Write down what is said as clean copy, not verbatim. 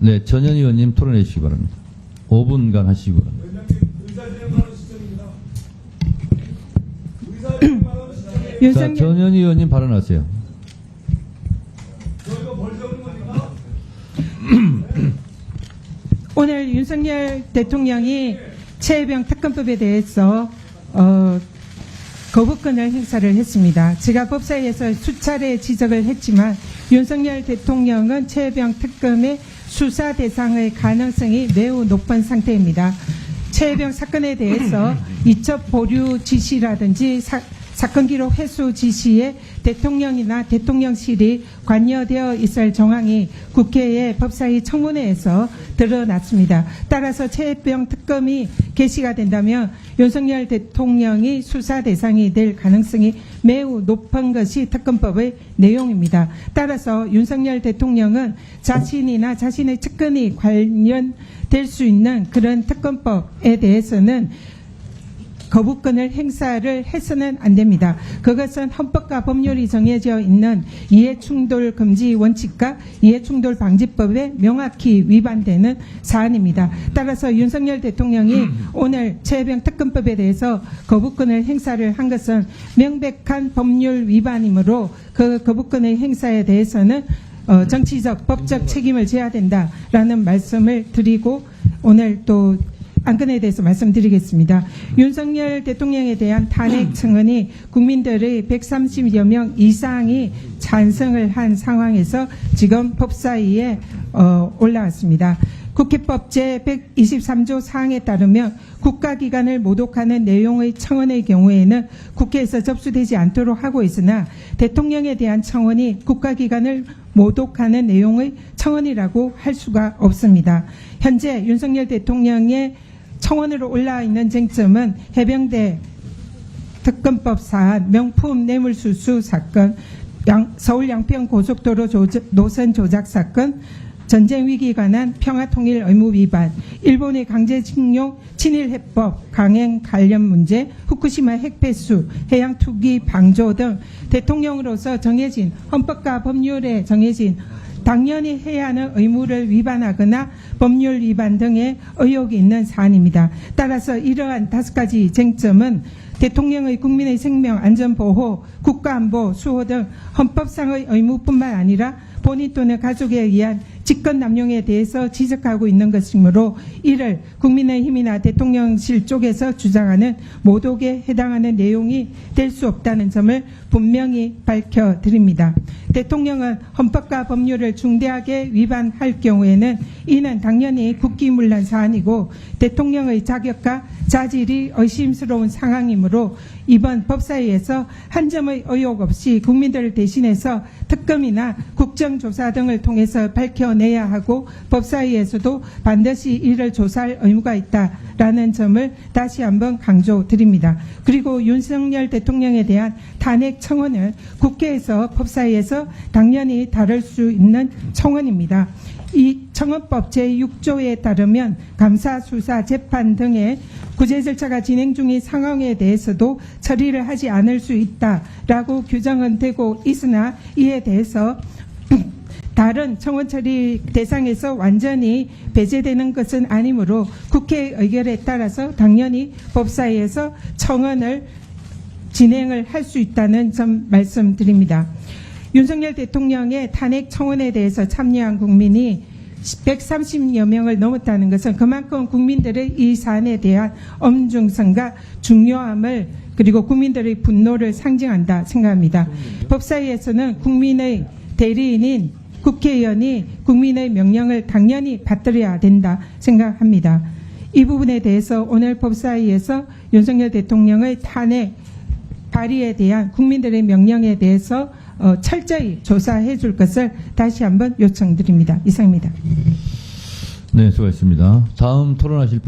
네, 전현 의원님 토론해 주시기 바랍니다. 5분간 하시기 바랍니다. 자, 전현 의원님 발언하세요. 오늘 윤석열 대통령이 최혜병 특검법에 대해서 거부권을 행사를 했습니다. 제가 법사위에서 수차례 지적을 했지만 윤석열 대통령은 최혜병 특검의 수사 대상의 가능성이 매우 높은 상태입니다. 최혜병 사건에 대해서 이첩 보류 지시라든지 사건 기록 회수 지시에 대통령이나 대통령실이 관여되어 있을 정황이 국회의 법사위 청문회에서 드러났습니다. 따라서 최혜병 특검이 개시가 된다면 윤석열 대통령이 수사 대상이 될 가능성이 매우 높은 것이 특검법의 내용입니다. 따라서 윤석열 대통령은 자신이나 자신의 측근이 관련될 수 있는 그런 특검법에 대해서는 거부권을 행사를 해서는 안 됩니다. 그것은 헌법과 법률이 정해져 있는 이해충돌 금지 원칙과 이해충돌 방지법에 명확히 위반되는 사안입니다. 따라서 윤석열 대통령이 오늘 최혜병 특검법에 대해서 거부권을 행사를 한 것은 명백한 법률 위반이므로 그 거부권의 행사에 대해서는 정치적, 법적 책임을 져야 된다라는 말씀을 드리고 오늘 또 안건에 대해서 말씀드리겠습니다. 윤석열 대통령에 대한 탄핵 청원이 국민들의 130여 명 이상이 찬성을 한 상황에서 지금 법사위에 올라왔습니다. 국회법 제123조 사항에 따르면 국가기관을 모독하는 내용의 청원의 경우에는 국회에서 접수되지 않도록 하고 있으나 대통령에 대한 청원이 국가기관을 모독하는 내용의 청원이라고 할 수가 없습니다. 현재 윤석열 대통령의 청원으로 올라와 있는 쟁점은 해병대 특검법 사안, 명품 뇌물수수 사건, 서울 양평 고속도로 노선 조작 사건, 전쟁 위기에 관한 평화통일 의무 위반, 일본의 강제징용 친일해법 강행 관련 문제, 후쿠시마 핵폐수, 해양투기 방조 등 대통령으로서 정해진 헌법과 법률에 정해진 당연히 해야 하는 의무를 위반하거나 법률 위반 등의 의혹이 있는 사안입니다. 따라서 이러한 5가지 쟁점은 대통령의 국민의 생명, 안전보호, 국가안보, 수호 등 헌법상의 의무뿐만 아니라 본인 또는 가족에 의한 직권남용에 대해서 지적하고 있는 것이므로 이를 국민의힘이나 대통령실 쪽에서 주장하는 모독에 해당하는 내용이 될 수 없다는 점을 분명히 밝혀드립니다. 대통령은 헌법과 법률을 중대하게 위반할 경우에는 이는 당연히 국기문란 사안이고 대통령의 자격과 자질이 의심스러운 상황이므로 이번 법사위에서 한 점의 의혹 없이 국민들을 대신해서 특검이나 국정조사 등을 통해서 밝혀내야 하고 법사위에서도 반드시 이를 조사할 의무가 있다라는 점을 다시 한번 강조드립니다. 그리고 윤석열 대통령에 대한 탄핵 청원은 국회에서 법사위에서 당연히 다룰 수 있는 청원입니다. 이 청원법 제6조에 따르면 감사, 수사, 재판 등의 구제 절차가 진행 중인 상황에 대해서도 처리를 하지 않을 수 있다라고 규정은 되고 있으나 이에 대해서 다른 청원 처리 대상에서 완전히 배제되는 것은 아니므로 국회의 의결에 따라서 당연히 법사위에서 청원을 진행을 할 수 있다는 점 말씀드립니다. 윤석열 대통령의 탄핵 청원에 대해서 참여한 국민이 130여 명을 넘었다는 것은 그만큼 국민들의 이 사안에 대한 엄중성과 중요함을 그리고 국민들의 분노를 상징한다 생각합니다. 법사위에서는 국민의 대리인인 국회의원이 국민의 명령을 당연히 받들어야 된다 생각합니다. 이 부분에 대해서 오늘 법사위에서 윤석열 대통령의 탄핵 발의에 대한 국민들의 명령에 대해서 철저히 조사해 줄 것을 다시 한번 요청드립니다. 이상입니다. 네, 수고하셨습니다. 다음 토론하실 분.